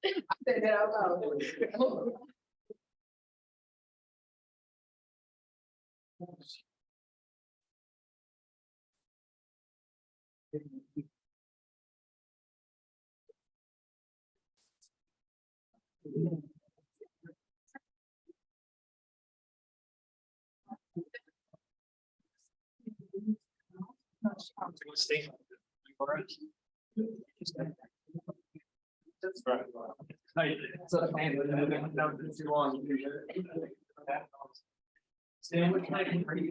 Say that out loud. That's right. It's a plan, but no, it's too long. Stan, what can I do for you?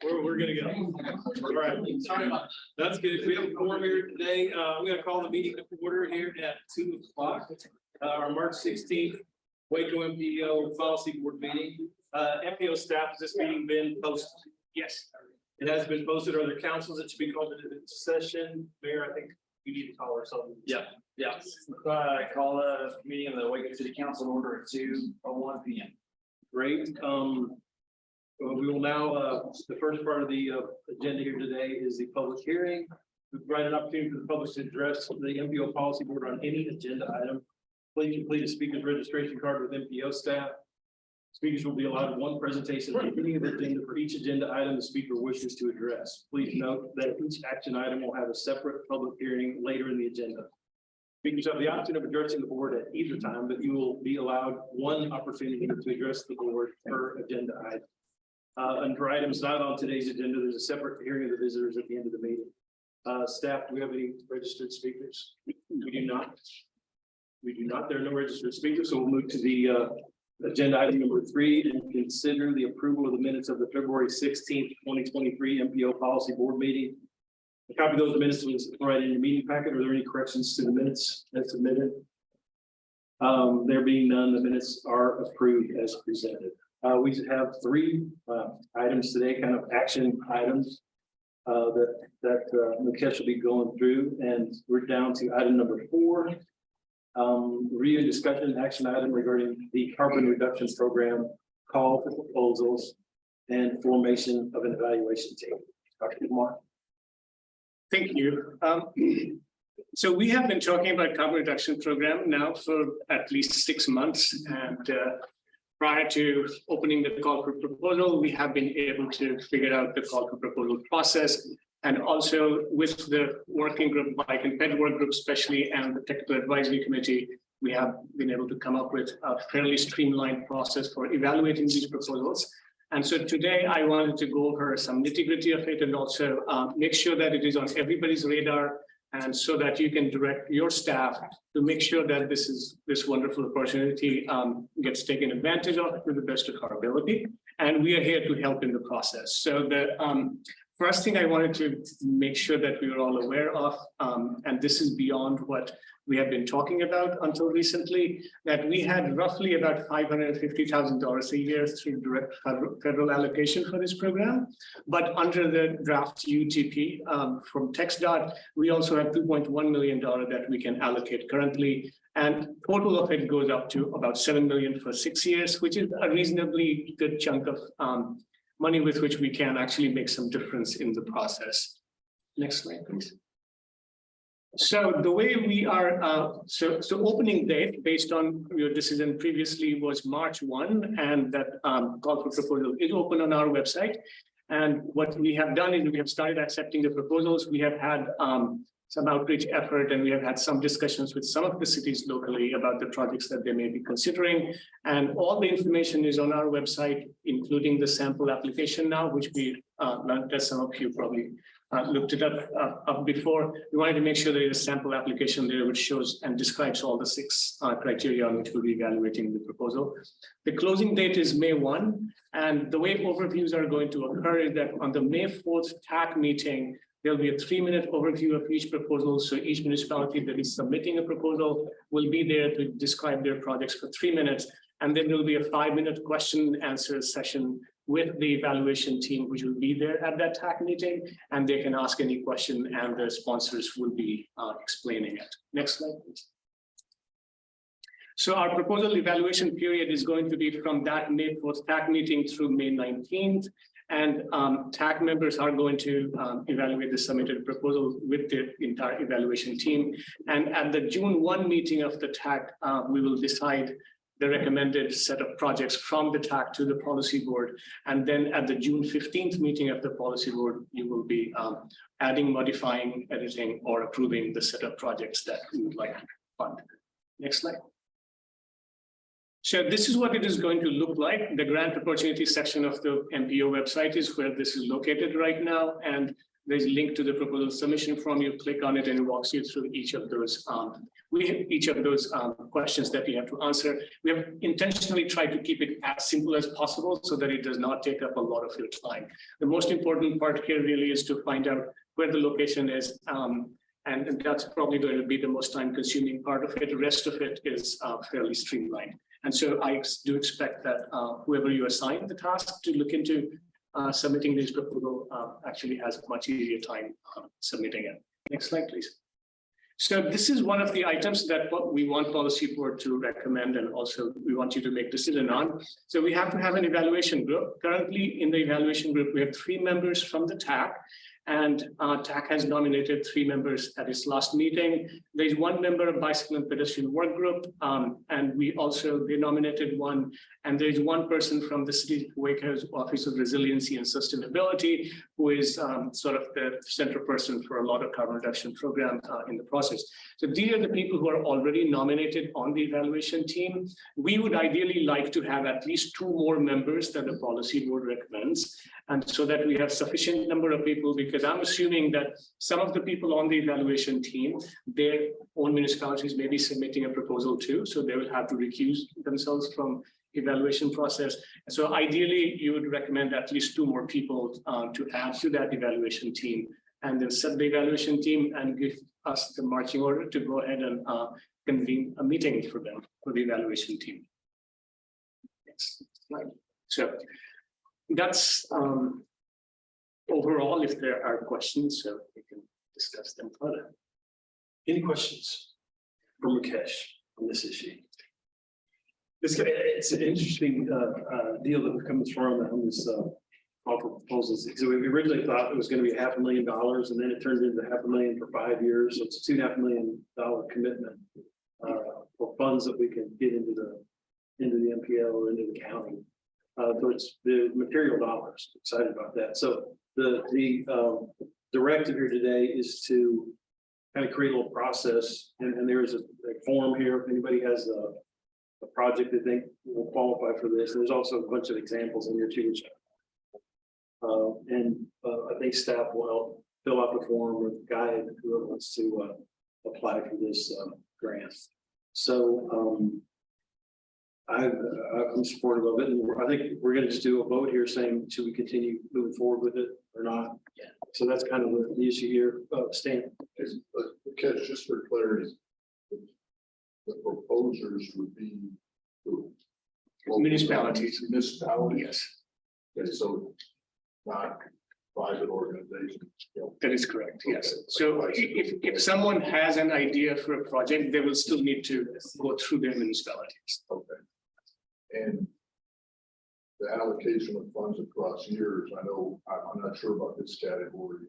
We're gonna go. All right. That's good. We have a quorum here today. I'm gonna call the meeting to order here at 2 o'clock. Our March 16th Waco MPO Policy Board meeting. MPO staff, has this meeting been posted? Yes, it has been posted. Are there councils that should be called into the session? Mayor, I think you need to call or something. Yeah. Call a meeting of the Waco City Council order at 2:01 p.m. Great. We will now, the first part of the agenda here today is the public hearing. We provide an opportunity for the public to address the MPO Policy Board on any agenda item. Please complete a speaker's registration card with MPO staff. Speakers will be allowed one presentation at the beginning of the agenda for each agenda item the speaker wishes to address. Please note that each action item will have a separate public hearing later in the agenda. Speakers have the option of addressing the board at either time, but you will be allowed one opportunity to address the board per agenda item. Under items not on today's agenda, there's a separate hearing of the visitors at the end of the meeting. Staff, do we have any registered speakers? We do not. We do not. There are no registered speakers, so we'll move to the agenda item number 3 and consider the approval of the minutes of the February 16th, 2023 MPO Policy Board meeting. A copy of those minutes was provided in your meeting packet. Are there any corrections to the minutes as submitted? There being none, the minutes are approved as presented. We have 3 items today, kind of action items that Mukesh will be going through, and we're down to item number 4. Review and discussion action item regarding the carbon reduction program, call for proposals, and formation of an evaluation team. Dr. Kumar. Thank you. So we have been talking about carbon reduction program now for at least 6 months, and prior to opening the call for proposal, we have been able to figure out the call for proposal process. And also with the working group, bike and ped work group especially, and the technical advisory committee, we have been able to come up with a fairly streamlined process for evaluating these proposals. And so today I wanted to go over some nitty-gritty of it and also make sure that it is on everybody's radar, and so that you can direct your staff to make sure that this wonderful opportunity gets taken advantage of to the best of our ability. And we are here to help in the process. So the first thing I wanted to make sure that we are all aware of, and this is beyond what we have been talking about until recently, that we had roughly about $550,000 a year through direct federal allocation for this program. But under the draft UTP from TxDOT, we also have $2.1 million that we can allocate currently. And total of it goes up to about $7 million for 6 years, which is a reasonably good chunk of money with which we can actually make some difference in the process. Next slide, please. So the way we are, so opening date based on your decision previously was March 1, and that call for proposal is open on our website. And what we have done is we have started accepting the proposals. We have had some outreach effort, and we have had some discussions with some of the cities locally about the projects that they may be considering. And all the information is on our website, including the sample application now, which we, as some of you probably looked it up before. We wanted to make sure there is a sample application there which shows and describes all the 6 criteria on which we'll be evaluating the proposal. The closing date is May 1, and the way overviews are going to occur is that on the May 4th TAC meeting, there'll be a 3-minute overview of each proposal. So each municipality that is submitting a proposal will be there to describe their projects for 3 minutes. And then there'll be a 5-minute question and answer session with the evaluation team, which will be there at that TAC meeting, and they can ask any question and the sponsors will be explaining it. Next slide, please. So our proposal evaluation period is going to be from that May 4th TAC meeting through May 19th. And TAC members are going to evaluate the submitted proposal with the entire evaluation team. And at the June 1 meeting of the TAC, we will decide the recommended set of projects from the TAC to the policy board. And then at the June 15th meeting of the policy board, you will be adding, modifying, editing, or approving the set of projects that we would like to fund. Next slide. So this is what it is going to look like. The grant opportunity section of the MPO website is where this is located right now. And there's a link to the proposal submission form. You click on it and it walks you through each of those questions that you have to answer. We have intentionally tried to keep it as simple as possible so that it does not take up a lot of your time. The most important part here really is to find out where the location is. And that's probably going to be the most time consuming part of it. The rest of it is fairly streamlined. And so I do expect that whoever you assign the task to look into submitting this proposal actually has much easier time submitting it. Next slide, please. So this is one of the items that we want policy board to recommend, and also we want you to make decision on. So we have to have an evaluation group. Currently in the evaluation group, we have 3 members from the TAC. And TAC has nominated 3 members at its last meeting. There's 1 member of bicycle and pedestrian work group, and they nominated 1. And there's 1 person from the City of Waco's Office of Resiliency and Sustainability, who is sort of the center person for a lot of carbon reduction program in the process. So these are the people who are already nominated on the evaluation team. We would ideally like to have at least 2 more members that the policy board recommends, and so that we have sufficient number of people, because I'm assuming that some of the people on the evaluation team, their own municipalities may be submitting a proposal too, so they will have to recuse themselves from evaluation process. So ideally, you would recommend at least 2 more people to add to that evaluation team, and then set the evaluation team and give us the marching order to go ahead and convene a meeting for them, for the evaluation team. Next slide. So that's overall. If there are questions, so we can discuss them further. Any questions for Mukesh on this issue? It's an interesting deal that comes from this offer proposals. So we originally thought it was going to be $500,000, and then it turned into $500,000 for 5 years. So it's a $2.5 million commitment for funds that we can get into the MPO or into the county. So it's the material dollars. Excited about that. So the directive here today is to kind of create a little process, and there is a form here if anybody has a project they think will qualify for this. And there's also a bunch of examples in here too, which I think staff will fill out the form or guide whoever wants to apply for this grant. So I'm supportive of it, and I think we're going to just do a vote here saying, should we continue moving forward with it or not? Yeah. So that's kind of the issue here. Stan. Just for clarity, the proposers would be municipalities. Municipalities. Yes. And so not private organizations. That is correct. Yes. So if someone has an idea for a project, they will still need to go through their municipalities. Okay. And the allocation of funds across years, I know I'm not sure about this category.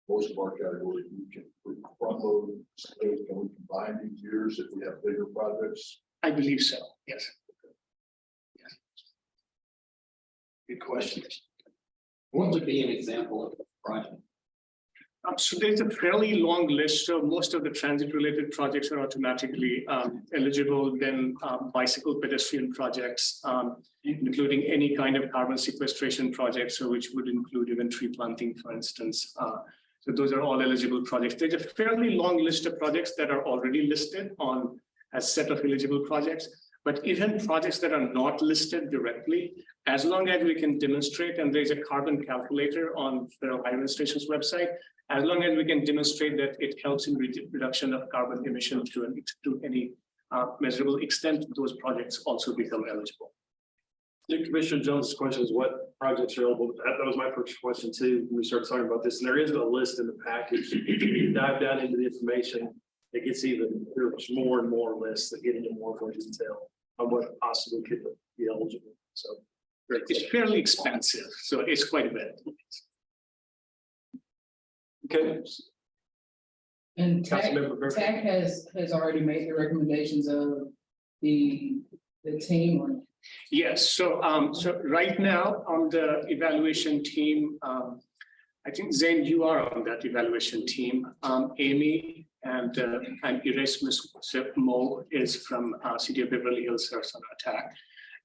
Most of our categories, we can front load. Can we combine these years if we have bigger projects? I believe so. Yes. Yes. Good question. What would be an example of a project? So there's a fairly long list. So most of the transit-related projects are automatically eligible. Then bicycle pedestrian projects, including any kind of carbon sequestration projects, so which would include even tree planting, for instance. So those are all eligible projects. There's a fairly long list of projects that are already listed on a set of eligible projects. But even projects that are not listed directly, as long as we can demonstrate, and there's a carbon calculator on the Ohio Administration's website, as long as we can demonstrate that it helps in reduction of carbon emissions to any measurable extent, those projects also become eligible. Commissioner Jones' question is what projects are eligible. That was my first question too, when we started talking about this, and there is a list in the package. If you dive down into the information, it gets even, there's more and more lists that get into more detail on what possibly could be eligible, so. It's fairly expensive, so it's quite a bit. Okay. And Councilmember Griffin. TAC has already made the recommendations of the team on. Yes, so right now on the evaluation team, I think Zane, you are on that evaluation team. Amy and Erasmus Mo is from City of Beverly Hills, serves on TAC.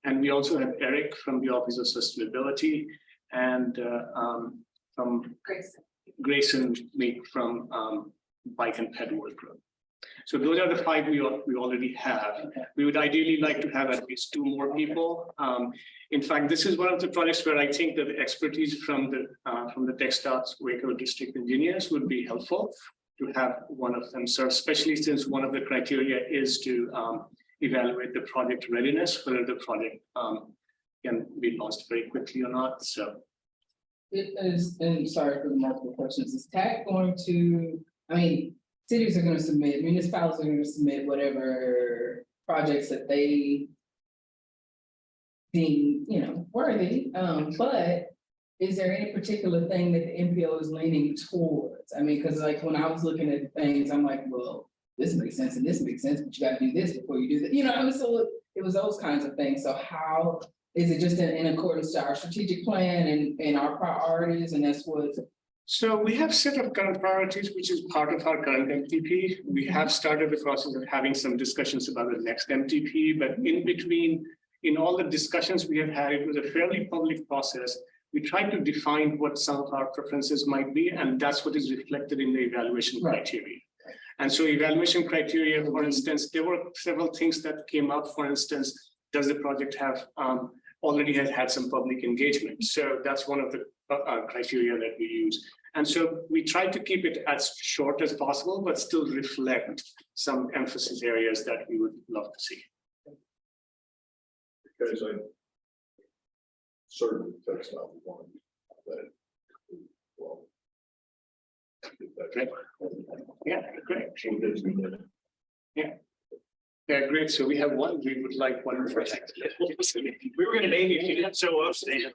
And we also have Eric from the Office of Sustainability and from Grayson Meek from Bike and Ped Work Group. So those are the 5 we already have. We would ideally like to have at least 2 more people. In fact, this is one of the projects where I think that the expertise from the TxDOT Waco district engineers would be helpful to have one of them serve, especially since one of the criteria is to evaluate the project readiness, whether the project can be launched very quickly or not. So It is, and sorry for the multiple questions, is TAC going to, I mean, cities are going to submit, municipalities are going to submit whatever projects that they deem, worthy, but is there any particular thing that the MPO is leaning towards? I mean, because like when I was looking at the things, I'm like, well, this makes sense and this makes sense, but you got to do this before you do that. So it was those kinds of things. So how is it just in accordance to our strategic plan and our priorities, and that's what? So we have set of current priorities, which is part of our current MTP. We have started the process of having some discussions about the next MTP, but in between, in all the discussions we have had, it was a fairly public process. We tried to define what some of our preferences might be, and that's what is reflected in the evaluation criteria. And so evaluation criteria, for instance, there were several things that came up. For instance, does the project have already had some public engagement? So that's one of the criteria that we use. And so we try to keep it as short as possible, but still reflect some emphasis areas that we would love to see. Because I certainly text out one that, well. Great. Yeah, great. So there's me in it. Yeah, great. So we have one. We would like one more. We were going to name you if you didn't show up, Stan.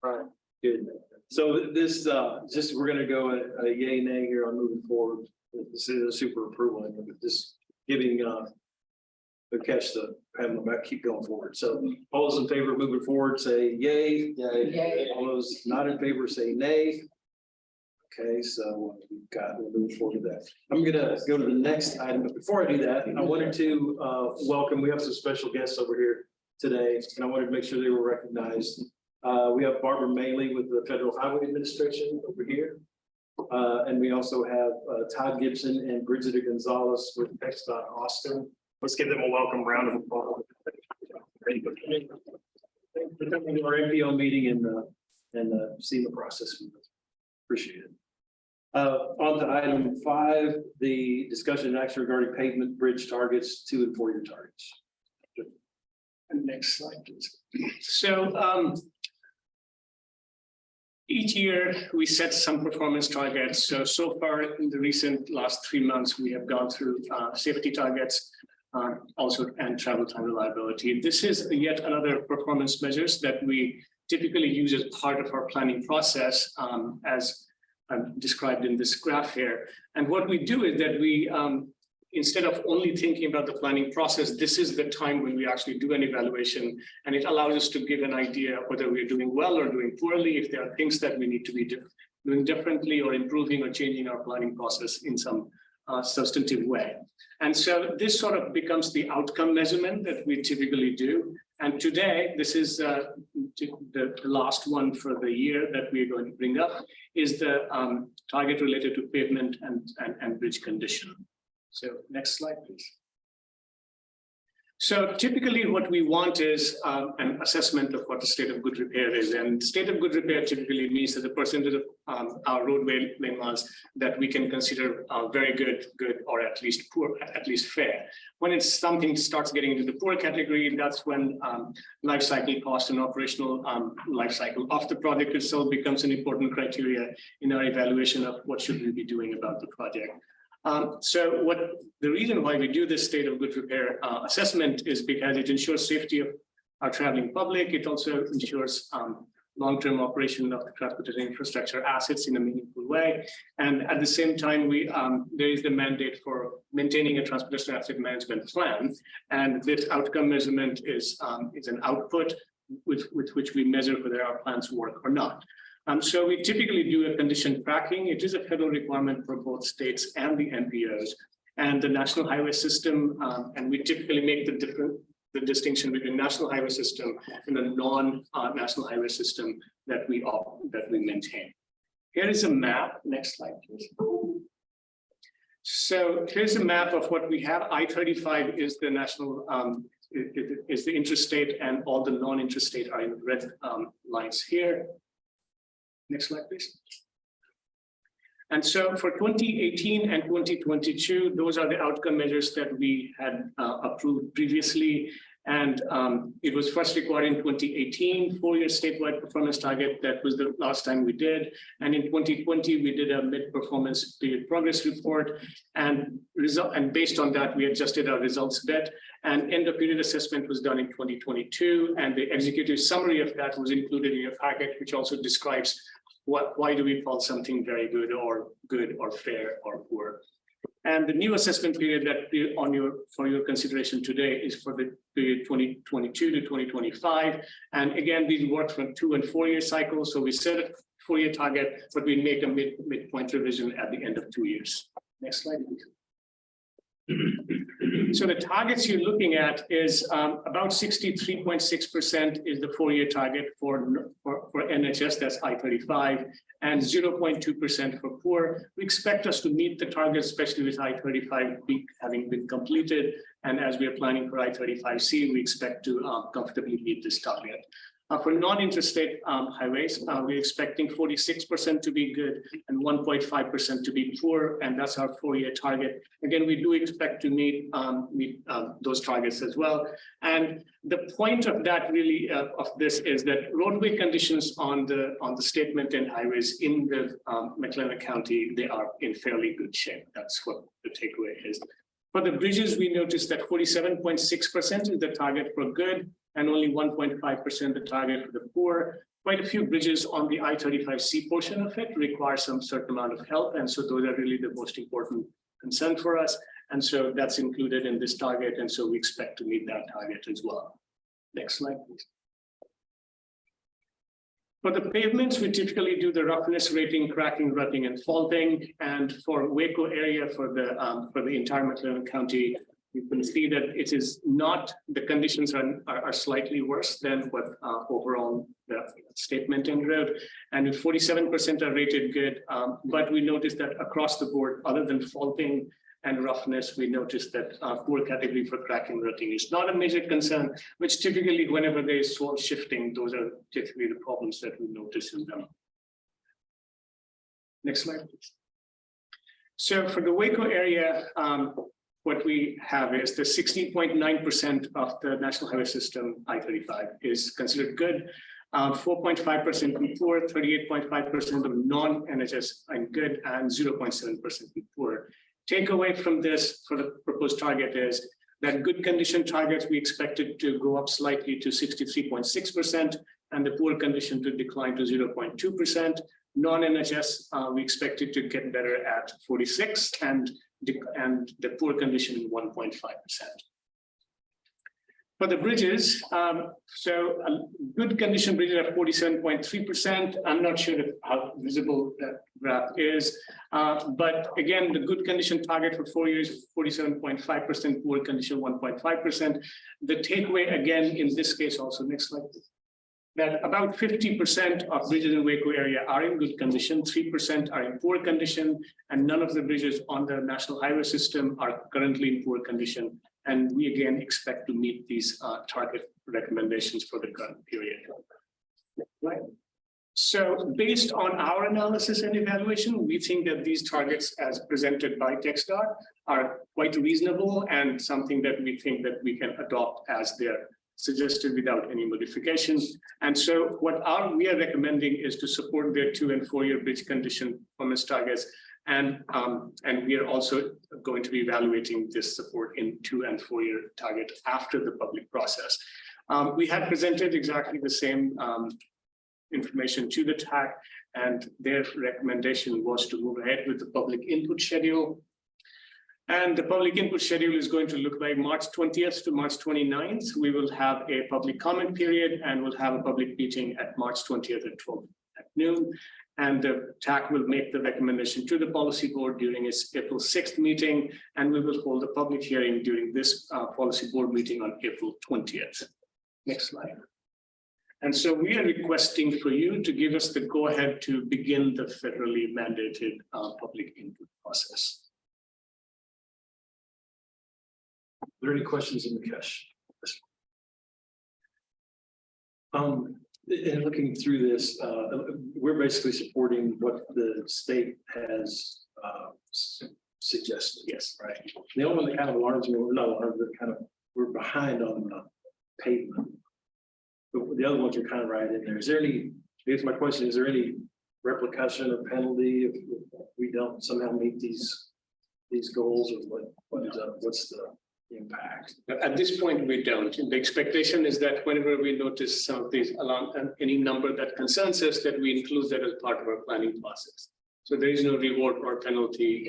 All right, good. So this, we're gonna go a yay, nay here on moving forward. This is a super approval, and just giving, the catch to Pamela back, keep going forward. So all those in favor of moving forward, say yay. Yay. All those not in favor, say nay. Okay, so we'll move forward to that. I'm gonna go to the next item, but before I do that, I wanted to welcome, we have some special guests over here today, and I wanted to make sure they were recognized. We have Barbara Maley with the Federal Highway Administration over here. And we also have Todd Gibson and Bridget Gonzalez with TxDOT Austin. Let's give them a welcome round of applause. For coming to our MPO meeting and seeing the process. Appreciate it. On to item 5, the discussion and action regarding pavement bridge targets 2 and 4 year targets. And next slide, please. So each year we set some performance targets. So far in the recent last 3 months, we have gone through safety targets, also and travel time reliability. This is yet another performance measures that we typically use as part of our planning process, as described in this graph here. And what we do is that we, instead of only thinking about the planning process, this is the time when we actually do an evaluation, and it allows us to give an idea whether we're doing well or doing poorly, if there are things that we need to be doing differently or improving or changing our planning process in some substantive way. And so this sort of becomes the outcome measurement that we typically do. And today, this is the last one for the year that we're going to bring up, is the target related to pavement and bridge condition. So next slide, please. So typically what we want is an assessment of what the state of good repair is. And state of good repair typically means that the percentage of our roadway lane miles that we can consider very good, or at least poor, at least fair. When it's something starts getting into the poor category, that's when life cycle cost and operational life cycle of the project itself becomes an important criteria in our evaluation of what should we be doing about the project. So the reason why we do this state of good repair assessment is because it ensures safety of our traveling public. It also ensures long-term operation of the transportation infrastructure assets in a meaningful way. And at the same time, there is the mandate for maintaining a transportation asset management plan. And this outcome measurement is an output with which we measure whether our plans work or not. So we typically do a condition tracking. It is a federal requirement for both states and the MPOs and the national highway system. And we typically make the distinction between national highway system and the non-national highway system that we maintain. Here is a map. Next slide, please. So here's a map of what we have. I-35 is the national, is the interstate, and all the non-interstate are in red lines here. Next slide, please. And so for 2018 and 2022, those are the outcome measures that we had approved previously. And it was first required in 2018, 4-year statewide performance target. That was the last time we did. And in 2020, we did a mid-performance period progress report. And based on that, we adjusted our results bit. And end of period assessment was done in 2022. And the executive summary of that was included in your packet, which also describes why do we call something very good or fair or poor. And the new assessment period that for your consideration today is for the period 2022 to 2025. And again, these work from 2- and 4-year cycles. So we set a 4-year target, but we make a midpoint revision at the end of 2 years. Next slide, please. So the targets you're looking at is about 63.6% is the 4-year target for NHS, that's I-35, and 0.2% for poor. We expect us to meet the target, especially with I-35 having been completed. And as we are planning for I-35C, we expect to comfortably meet this target. For non-interstate highways, we're expecting 46% to be good and 1.5% to be poor, and that's our 4-year target. Again, we do expect to meet those targets as well. And the point of that really of this is that roadway conditions on the state maintained highways in the McLennan County, they are in fairly good shape. That's what the takeaway is. For the bridges, we noticed that 47.6% is the target for good, and only 1.5% the target for the poor. Quite a few bridges on the I-35C portion of it require some certain amount of help, and so those are really the most important concern for us. And so that's included in this target, and so we expect to meet that target as well. Next slide, please. For the pavements, we typically do the roughness rating, cracking, rutting, and faulting. And for Waco area, for the entire McLennan County, you can see that it is not, the conditions are slightly worse than what overall the state maintained road. And 47% are rated good, but we noticed that across the board, other than faulting and roughness, we noticed that poor category for cracking, rutting is not a major concern, which typically whenever there is soil shifting, those are typically the problems that we notice in them. Next slide, please. So for the Waco area, what we have is the 16.9% of the national highway system, I-35, is considered good. 4.5% poor, 38.5% of non-NHS and good, and 0.7% poor. Takeaway from this for the proposed target is that good condition targets, we expect it to go up slightly to 63.6%, and the poor condition to decline to 0.2%. Non-NHS, we expect it to get better at 46%, and the poor condition 1.5%. For the bridges, good condition bridges are 47.3%. I'm not sure how visible that graph is, but again, the good condition target for 4 years, 47.5%, poor condition 1.5%. The takeaway again, in this case also, next slide, that about 50% of bridges in Waco area are in good condition, 3% are in poor condition, and none of the bridges on the national highway system are currently in poor condition. And we again expect to meet these target recommendations for the current period. Right. So based on our analysis and evaluation, we think that these targets as presented by TxDOT are quite reasonable and something that we think that we can adopt as they're suggested without any modifications. And so what we are recommending is to support their 2- and 4-year bridge condition performance targets. And we are also going to be evaluating this support in 2- and 4-year target after the public process. We had presented exactly the same information to the TAC, and their recommendation was to move ahead with the public input schedule. And the public input schedule is going to look like March 20th to March 29th. We will have a public comment period and we'll have a public meeting at March 20th at 12 at noon. And the TAC will make the recommendation to the policy board during its April 6th meeting, and we will hold a public hearing during this policy board meeting on April 20th. Next slide. And so we are requesting for you to give us the go-ahead to begin the federally mandated public input process. Are there any questions in Mukesh? In looking through this, we're basically supporting what the state has suggested. Yes. Right. The only one that kind of alarms me, we're not alarmed, we're behind on the pavement. But the other ones are kind of right in there. Is there any, here's my question, is there any repercussion or penalty if we don't somehow meet these goals, or what's the impact? At this point, we don't. The expectation is that whenever we notice some of these along any number that concerns us, that we include that as part of our planning process. So there is no reward or penalty.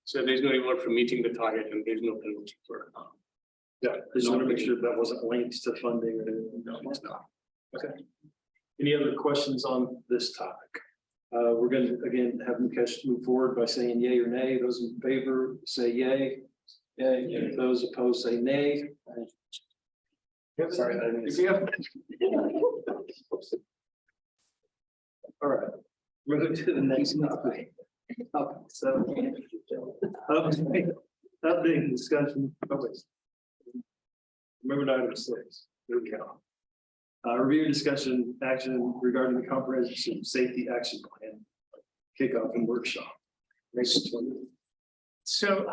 So there's no reward for meeting the target, and there's no penalty for. Yeah, I just want to make sure that wasn't linked to funding or anything. No, it's not. Okay. Any other questions on this topic? We're going to again have Mukesh move forward by saying yay or nay. Those in favor say yay. Yay. Those opposed say nay. Sorry, I didn't. All right. Moving to the next topic. So, update discussion. Remember item 6. There we go. Review discussion action regarding the comprehensive safety action plan kickoff and workshop. Next one. So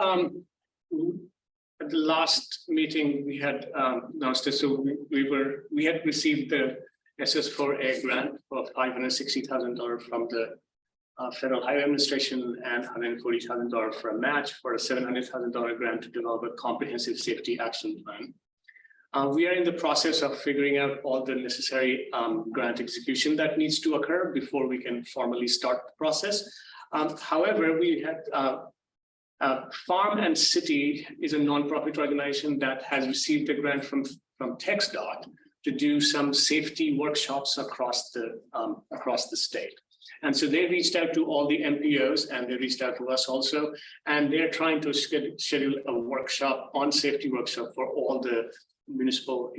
at the last meeting we had announced it. So we had received the SS4A grant of $560,000 from the Federal Highway Administration and $140,000 for a match for a $700,000 grant to develop a comprehensive safety action plan. We are in the process of figuring out all the necessary grant execution that needs to occur before we can formally start the process. However, we had Farm and City is a nonprofit organization that has received a grant from TxDOT to do some safety workshops across the state. And so they reached out to all the MPOs and they reached out to us also, and they're trying to schedule a workshop, safety workshop for all the municipal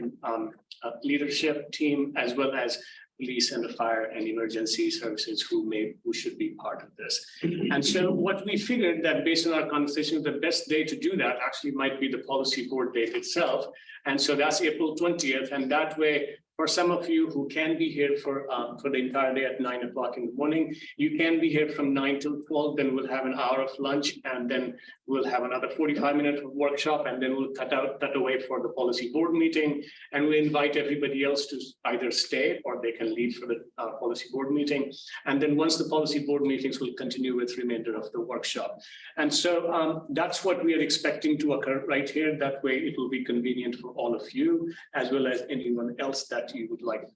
leadership team, as well as police and the fire and emergency services who should be part of this. And so what we figured that based on our conversations, the best day to do that actually might be the policy board date itself. And so that's April 20th. And that way, for some of you who can be here for the entire day at 9 o'clock in the morning, you can be here from 9 till 12, then we'll have an hour of lunch, and then we'll have another 45 minutes of workshop, and then we'll cut away for the policy board meeting. And we invite everybody else to either stay or they can leave for the policy board meeting. And then once the policy board meetings will continue with the remainder of the workshop. And so that's what we are expecting to occur right here. That way it will be convenient for all of you, as well as anyone else that you would like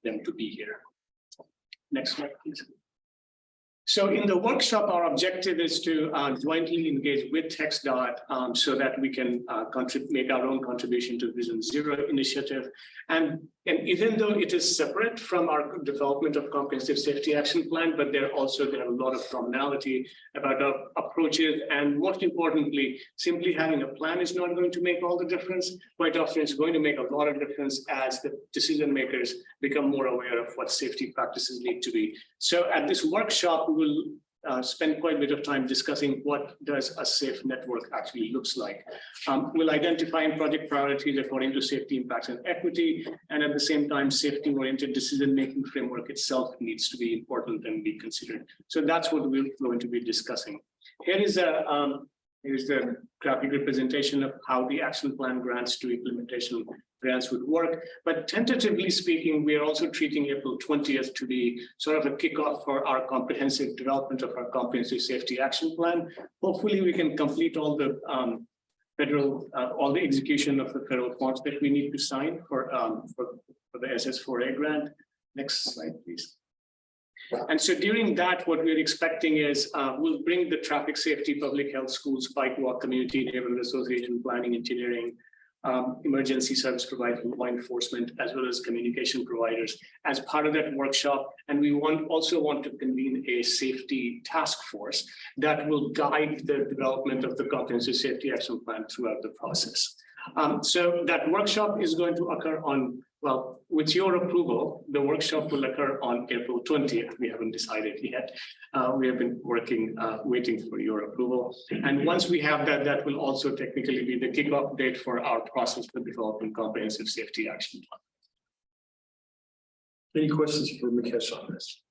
them to be here. Next slide, please. So in the workshop, our objective is to jointly engage with TxDOT so that we can make our own contribution to Vision Zero initiative. And even though it is separate from our development of comprehensive safety action plan, but there are a lot of commonality about our approaches. And most importantly, simply having a plan is not going to make all the difference. Quite often it's going to make a lot of difference as the decision makers become more aware of what safety practices need to be. So at this workshop, we will spent quite a bit of time discussing what does a safe network actually looks like. We'll identify project priorities according to safety impacts and equity, and at the same time, safety-oriented decision-making framework itself needs to be important and be considered. So that's what we're going to be discussing. Here's the graphic representation of how the action plan grants to implementation grants would work. But tentatively speaking, we are also treating April 20th to be sort of a kickoff for our comprehensive development of our comprehensive safety action plan. Hopefully we can complete all the all the execution of the federal forms that we need to sign for the SS4A grant. Next slide, please. And so during that, what we're expecting is we'll bring the traffic safety, public health, schools, bike walk, community, neighborhood association, planning, engineering, emergency service providers, law enforcement, as well as communication providers as part of that workshop. And we also want to convene a safety task force that will guide the development of the comprehensive safety action plan throughout the process. So that workshop is going to occur on, well, with your approval, the workshop will occur on April 20th. We haven't decided yet. We have been working, waiting for your approval. And once we have that, that will also technically be the kickoff date for our process for developing comprehensive safety action plan. Any questions for Mukesh on this?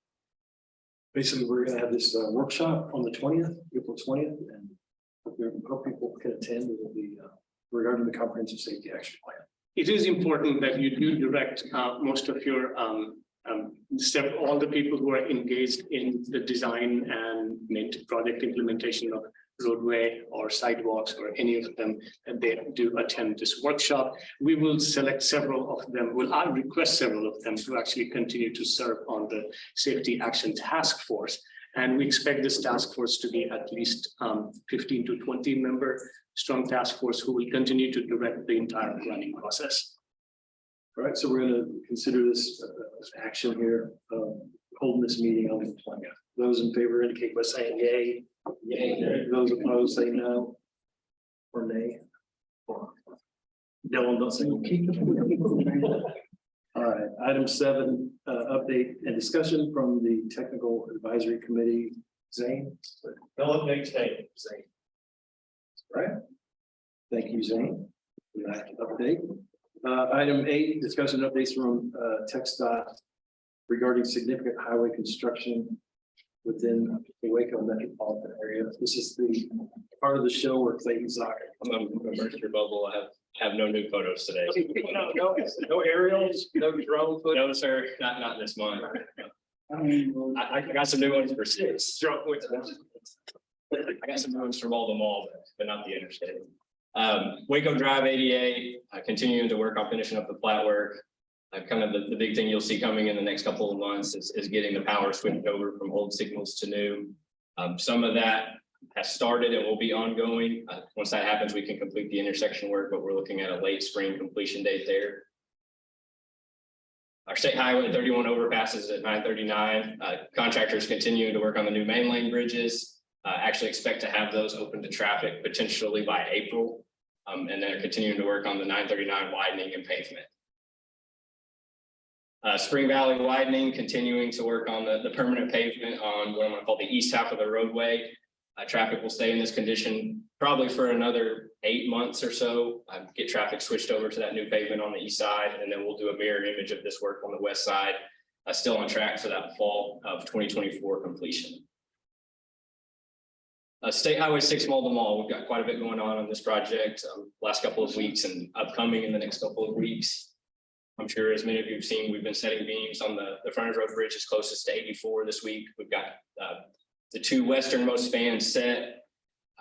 Basically, we're going to have this workshop on the 20th, April 20th, and hope people can attend. It will be regarding the comprehensive safety action plan. It is important that you do direct most of your all the people who are engaged in the design and project implementation of roadway or sidewalks or any of them, that they do attend this workshop. We will select several of them. I'll request several of them to actually continue to serve on the safety action task force. And we expect this task force to be at least 15 to 20 member strong task force who will continue to direct the entire planning process. All right, so we're going to consider this action here, holding this meeting on the 20th. Those in favor indicate by saying yay. Yay. Those opposed say no or nay. Dylan, don't say. All right, item 7, update and discussion from the technical advisory committee. Zane. No update today. Zane. All right. Thank you, Zane, for that update. Item 8, discussion updates from TxDOT regarding significant highway construction within the Waco metropolitan area. This is the part of the show where Clayton's not. I'm immersed your bubble. I have no new photos today. No aerials, no drone footage. No, sir, not this month. I got some new ones for 6. I got some new ones from all the mall, but not the interstate. Waco Drive 88, continuing to work on finishing up the plat work. Kind of the big thing you'll see coming in the next couple of months is getting the power switched over from old signals to new. Some of that has started and will be ongoing. Once that happens, we can complete the intersection work, but we're looking at a late spring completion date there. Our state highway 31 overpasses at 939. Contractors continuing to work on the new main lane bridges. Actually expect to have those open to traffic potentially by April. And then are continuing to work on the 939 widening and pavement. Spring Valley widening, continuing to work on the permanent pavement on what I'm going to call the east half of the roadway. Traffic will stay in this condition probably for another 8 months or so. Get traffic switched over to that new pavement on the east side, and then we'll do a mirror image of this work on the west side. Still on track for that fall of 2024 completion. State Highway 6 Mall to Mall. We've got quite a bit going on this project last couple of weeks and upcoming in the next couple of weeks. I'm sure as many of you have seen, we've been setting beams on the frontage road bridges closest to 84 this week. We've got the 2 westernmost spans set.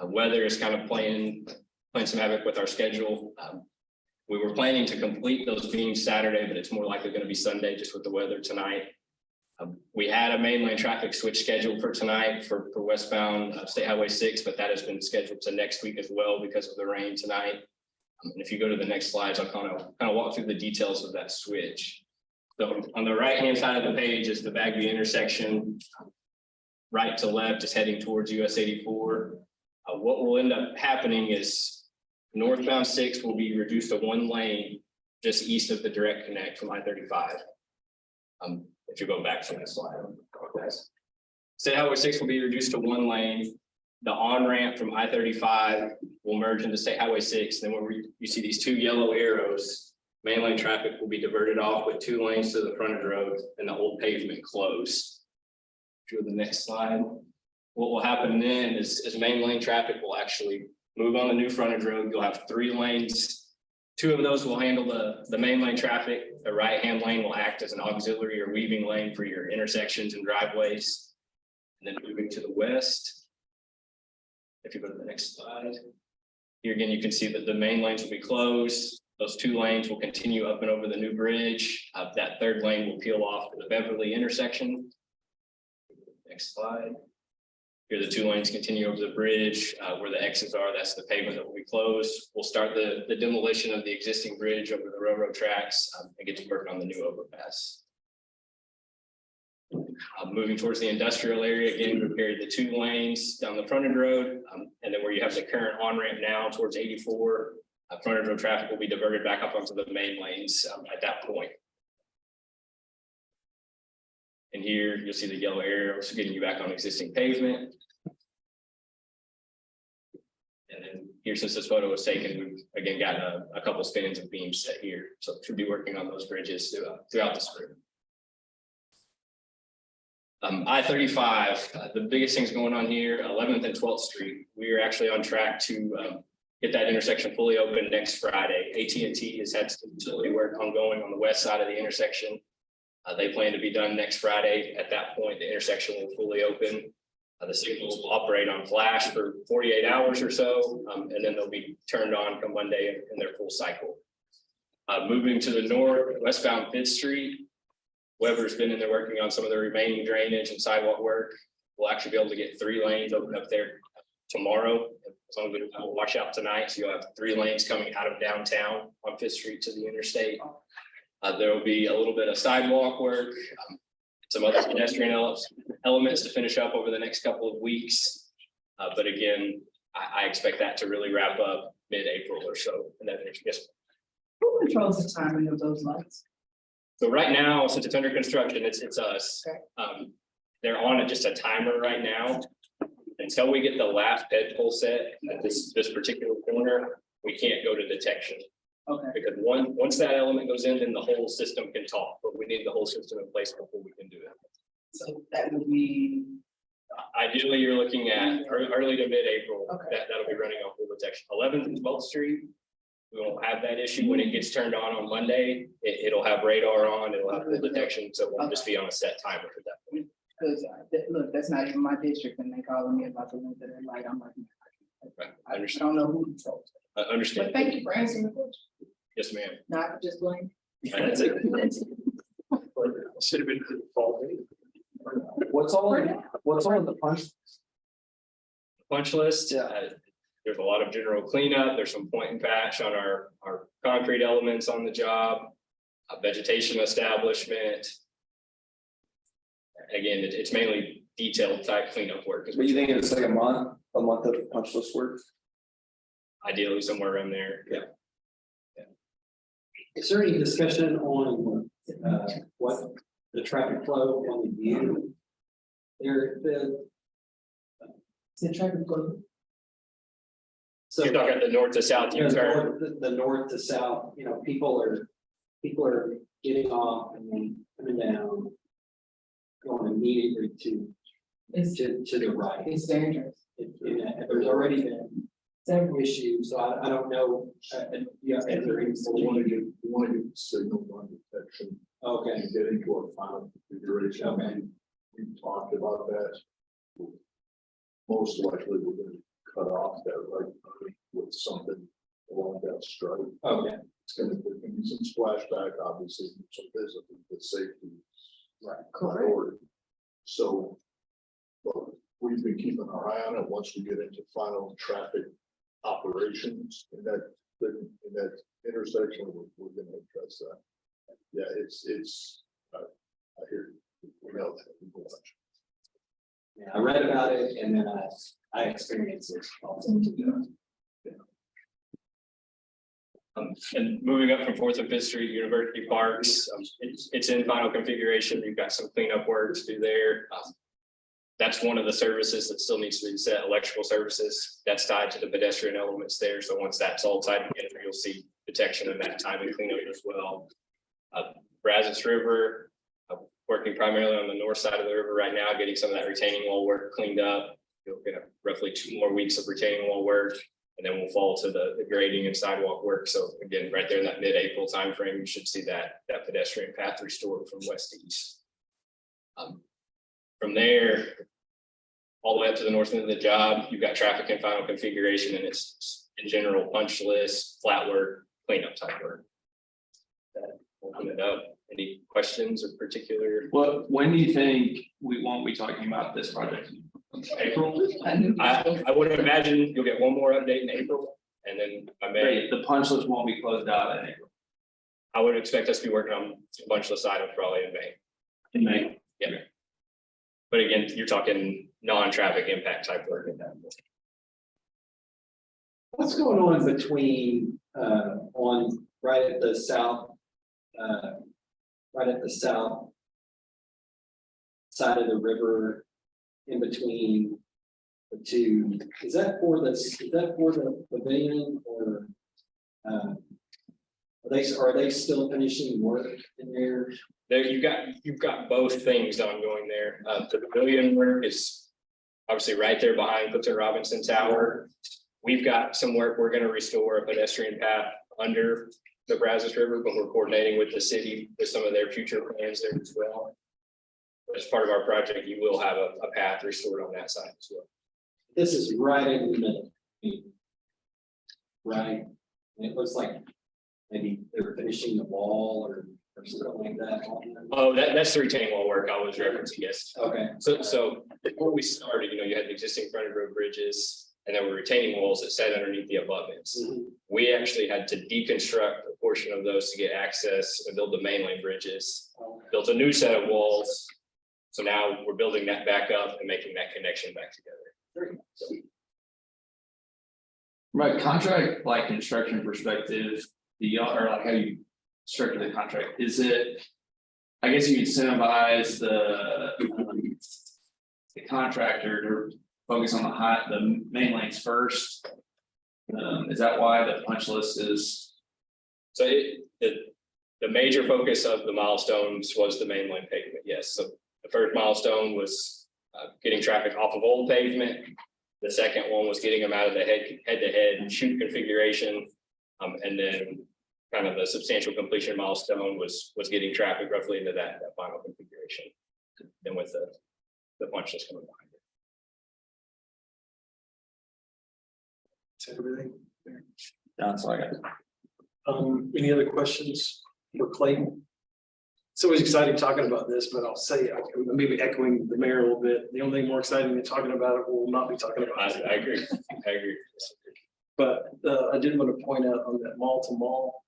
Weather is kind of playing some havoc with our schedule. We were planning to complete those beams Saturday, but it's more likely going to be Sunday just with the weather tonight. We had a main lane traffic switch scheduled for tonight for westbound State Highway 6, but that has been scheduled to next week as well because of the rain tonight. And if you go to the next slides, I'll kind of walk through the details of that switch. So on the right-hand side of the page is the Bagby intersection. Right to left is heading towards US 84. What will end up happening is northbound 6 will be reduced to 1 lane just east of the direct connect from I-35. If you go back to the slide. State Highway 6 will be reduced to one lane. The on-ramp from I-35 will merge into State Highway 6. Then when you see these two yellow arrows, main lane traffic will be diverted off with 2 lanes to the frontage road and the old pavement closed. Go to the next slide. What will happen then is main lane traffic will actually move on the new frontage road. You'll have 3 lanes. 2 of those will handle the main lane traffic. The right-hand lane will act as an auxiliary or weaving lane for your intersections and driveways. And then moving to the west. If you go to the next slide. Here again, you can see that the main lanes will be closed. Those 2 lanes will continue up and over the new bridge. That 3rd lane will peel off to the Beverly intersection. Next slide. Here, the 2 lanes continue over the bridge where the exits are. That's the pavement that will be closed. We'll start the demolition of the existing bridge over the railroad tracks and get to work on the new overpass. Moving towards the industrial area, again, we carried the 2 lanes down the frontage road, and then where you have the current on-ramp now towards 84, frontage road traffic will be diverted back up onto the main lanes at that point. And here you'll see the yellow arrows getting you back on existing pavement. And then here, since this photo was taken, we've again got a couple spans of beams set here, so should be working on those bridges throughout the spring. I-35, the biggest things going on here, 11th and 12th Street. We are actually on track to get that intersection fully open next Friday. AT&T has had some utility work ongoing on the west side of the intersection. They plan to be done next Friday. At that point, the intersection will fully open. The signals will operate on flash for 48 hours or so, and then they'll be turned on come Monday in their full cycle. Moving to the north, westbound 5th Street. Weber's been in there working on some of the remaining drainage and sidewalk work. We'll actually be able to get 3 lanes open up there tomorrow, as long as we don't wash out tonight. So you'll have 3 lanes coming out of downtown on 5th Street to the interstate. There will be a little bit of sidewalk work, some other pedestrian elements to finish up over the next couple of weeks. But again, I expect that to really wrap up mid-April or so. And then yes. Who controls the timing of those lights? So right now, since it's under construction, it's us. Okay. They're on just a timer right now. Until we get the last ped pole set at this particular corner, we can't go to detection. Okay. Because once that element goes in, then the whole system can talk, but we need the whole system in place before we can do it. So that would be. Ideally, you're looking at early to mid-April. Okay. That'll be running on full detection. 11th and 12th Street. We won't have that issue when it gets turned on Monday. It'll have radar on, it'll have full detection, so it won't just be on a set timer at that point. Because look, that's not even my district, and they calling me about the ones that are like, I'm like, Right. I don't know who controls it. I understand. But thank you for answering the question. Yes, ma'am. Not just blame. That's it. Should have been the default. What's all in the punch List, there's a lot of general cleanup. There's some point and patch on our concrete elements on the job, vegetation establishment. Again, it's mainly detailed type cleanup work. What do you think it's like a month of punch list work? Ideally somewhere around there. Yeah. Is there any discussion on what the traffic flow on the view? The traffic flow. So You're talking the north to south U-turn. the north to south, people are getting off and then coming down, going immediately to the right. It's dangerous. There's already been several issues, so I don't know. We want to get signal on detection. Okay. And get into our final configuration. Okay. We talked about that. Most likely we're going to cut off that right with something along that stripe. Okay. It's going to be some splashback, obviously, some visibility, but safety. Right. Correct. So, well, we've been keeping our eye on it. Once we get into final traffic operations in that intersection, we're going to address that. Yeah, it's. I hear you. We know that. We watch. Yeah, I read about it and then I experienced it. And moving up from 4th and 5th Street, University Parks, it's in final configuration. You've got some cleanup work to do there. that's one of the services that still needs to be set, electrical services. That's tied to the pedestrian elements there. So once that's all tied together, you'll see detection of that time and cleanup as well. Brazos River, working primarily on the north side of the river right now, getting some of that retaining wall work cleaned up. You'll get roughly 2 more weeks of retaining wall work, and then we'll fall to the grading and sidewalk work. So again, right there in that mid-April timeframe, you should see that pedestrian path restored from west to east. From there, all the way up to the north end of the job, you've got traffic and final configuration, and it's in general punch list, flat work, cleanup type work. That will open it up. Any questions or particular? Well, when do you think we won't be talking about this project? April? I knew. I would imagine you'll get one more update in April, and then I may, The punch list won't be closed out in April. I would expect us to be working on a bunch of items probably in May. In May. Yeah. But again, you're talking non-traffic impact type work at that point. What's going on between, on, right at the south side of the river, in between the two, is that for the pavilion, or are they still finishing work in there? There, you've got both things ongoing there. The pavilion work is obviously right there behind Clifton Robinson Tower. We've got some work, we're gonna restore a pedestrian path under the Brazos River, but we're coordinating with the city with some of their future plans there as well. As part of our project, you will have a path restored on that side as well. This is right in the middle. Right, and it looks like maybe they're finishing the wall or something like that. Oh, that's the retaining wall work I was referencing, yes. Okay. So before we started, you had the existing frontage road bridges, and there were retaining walls that sat underneath the abutments. We actually had to deconstruct a portion of those to get access and build the main lane bridges, built a new set of walls. So now we're building that back up and making that connection back together. So, Right, contract like construction perspective, or like how you structure the contract, is it? I guess you incentivize the contractor to focus on the main lanes first. Is that why the punch list is? So the major focus of the milestones was the main lane pavement, yes. So the first milestone was getting traffic off of old pavement. The second one was getting them out of the head-to-head shoot configuration. And then kind of the substantial completion milestone was getting traffic roughly into that final configuration. Then with the punch list coming behind it. That's everything. That's all I got. Any other questions for Clayton? It's always exciting talking about this, but I'll say, maybe echoing the mayor a little bit, the only thing more exciting than talking about it, we'll not be talking about it. I agree. I agree. But I did want to point out on that mall to mall,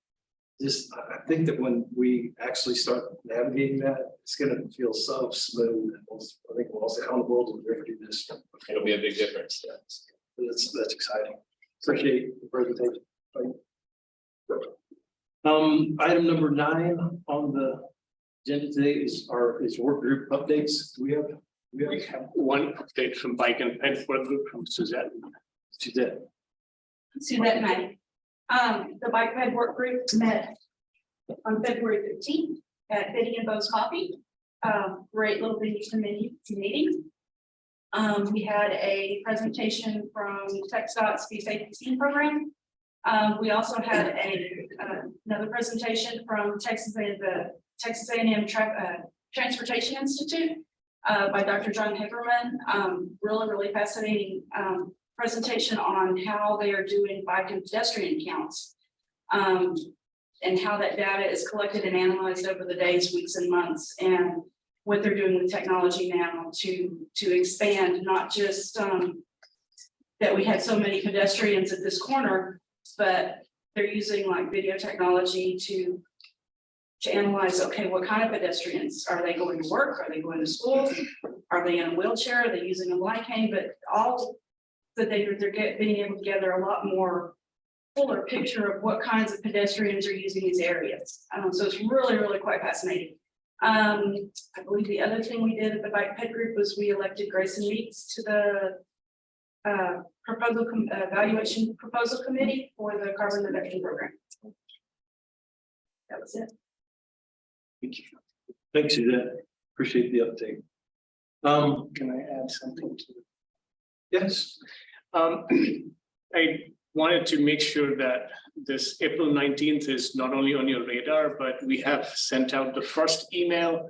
just, I think that when we actually start navigating that, it's gonna feel so smooth. I think we'll all say, how in the world will we ever do this? It'll be a big difference. That's exciting. Appreciate the presentation. Item number 9 on the agenda today is work group updates. Do we have one update from Bike and Ped Work Group from Suzette. Suzette? Suzette Knight. The Bike Ped Work Group met on February 15th at Biddy and Bo's Coffee. Great little meeting. We had a presentation from TxDOT Speed Safety Scene Program. We also had another presentation from Texas A&M Transportation Institute by Dr. John Hickerman. Really fascinating presentation on how they are doing bike and pedestrian counts. And how that data is collected and analyzed over the days, weeks, and months, and what they're doing with technology now to expand, not just that we had so many pedestrians at this corner, but they're using like video technology to analyze, okay, what kind of pedestrians? Are they going to work? Are they going to school? Are they in a wheelchair? Are they using a blind cane? But all that they're being able to gather a lot more fuller picture of what kinds of pedestrians are using these areas. So it's really quite fascinating. I believe the other thing we did at the Bike Ped Group was we elected Grayson Meeks to the evaluation proposal committee for the carbon reduction program. That was it. Thank you. Thanks, Suzette. Appreciate the update. Can I add something to it? Yes. I wanted to make sure that this April 19th is not only on your radar, but we have sent out the first email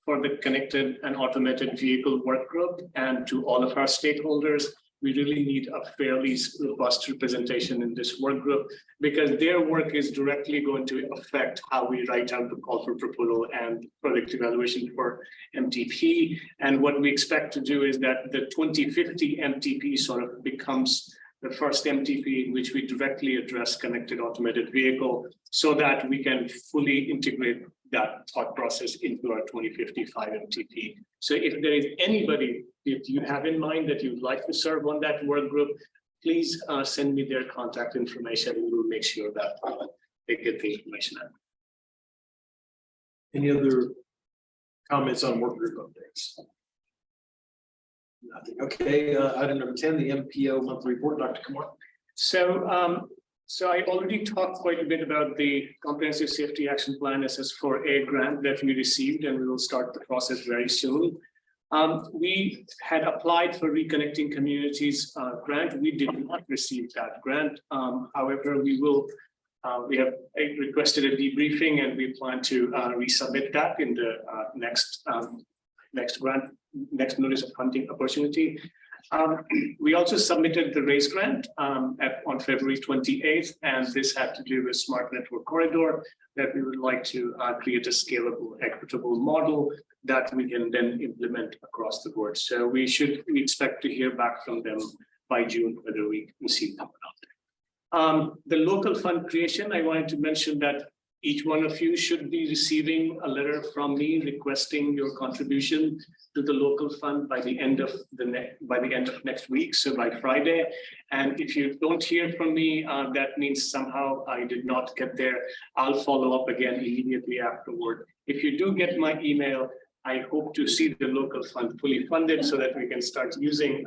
for the connected and automated vehicle work group and to all of our stakeholders. We really need a fairly robust representation in this work group because their work is directly going to affect how we write out the call for proposal and project evaluation for MTP. And what we expect to do is that the 2050 MTP sort of becomes the first MTP in which we directly address connected automated vehicle so that we can fully integrate that thought process into our 2055 MTP. So if there is anybody that you have in mind that you'd like to serve on that work group, please send me their contact information and we'll make sure that they get the information out. Any other comments on work group updates? Nothing. Okay, item number 10, the MPO monthly report, Dr. Kumar. So I already talked quite a bit about the Comprehensive Safety Action Plan SS4A grant that we received, and we will start the process very soon. We had applied for Reconnecting Communities grant. We did not receive that grant. However, we have requested a debriefing and we plan to resubmit that in the next notice of funding opportunity. We also submitted the RAISE grant on February 28th, and this had to do with Smart Network Corridor that we would like to create a scalable, equitable model that we can then implement across the board. So we expect to hear back from them by June whether we receive that or not. The local fund creation, I wanted to mention that each one of you should be receiving a letter from me requesting your contribution to the local fund by the end of next week, so by Friday. And if you don't hear from me, that means somehow I did not get there. I'll follow up again immediately afterward. If you do get my email, I hope to see the local fund fully funded so that we can start using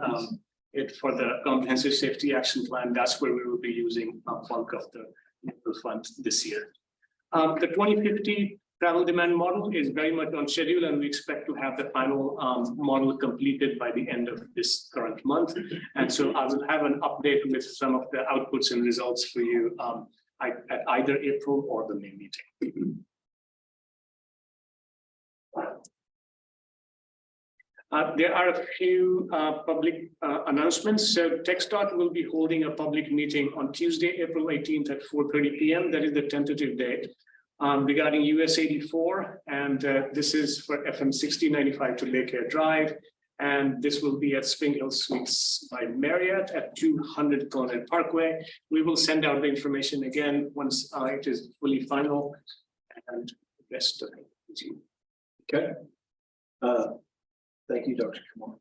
it for the Comprehensive Safety Action Plan. That's where we will be using a bulk of the local funds this year. The 2050 travel demand model is very much on schedule, and we expect to have the final model completed by the end of this current month. And so I will have an update with some of the outputs and results for you at either April or the May meeting. There are a few public announcements. So TxDOT will be holding a public meeting on Tuesday, April 18th at 4:30 p.m. That is the tentative date regarding US 84. And this is for FM 6095 to Lake Air Drive. And this will be at Spring Hill Suites by Marriott at 200 Colonel Parkway. We will send out the information again once it is fully final. And the rest of it is you. Okay. Thank you, Dr. Kumar.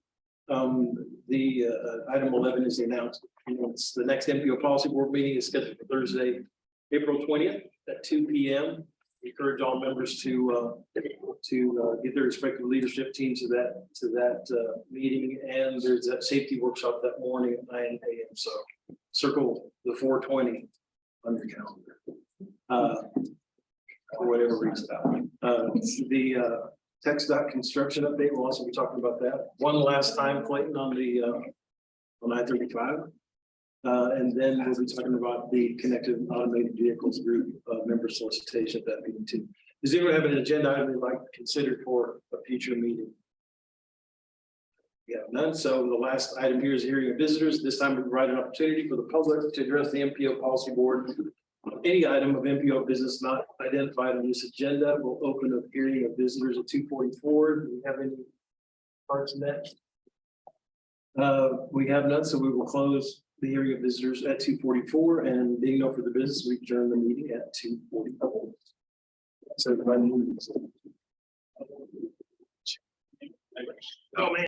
The item 11 is the announcement. The next MPO Policy Board meeting is scheduled for Thursday, April 20th at 2 p.m. We encourage all members to get their respective leadership teams to that meeting. And there's that safety workshop that morning at 9 a.m. So circle the 420 on your calendar for whatever reason. The TxDOT construction update, we'll also be talking about that one last time, Clayton, on I-35. And then we'll be talking about the connected automated vehicles group member solicitation at that meeting too. Does anyone have an agenda item they'd like to consider for a future meeting? Yeah, none. So the last item here is hearing of visitors. This time we provide an opportunity for the public to address the MPO Policy Board. Any item of MPO business not identified on this agenda will open a hearing of visitors at 2:44. Do we have any parts in that? We have none, so we will close the hearing of visitors at 2:44, and being no further business, we adjourn the meeting at 2:44. So everybody moves. Oh man.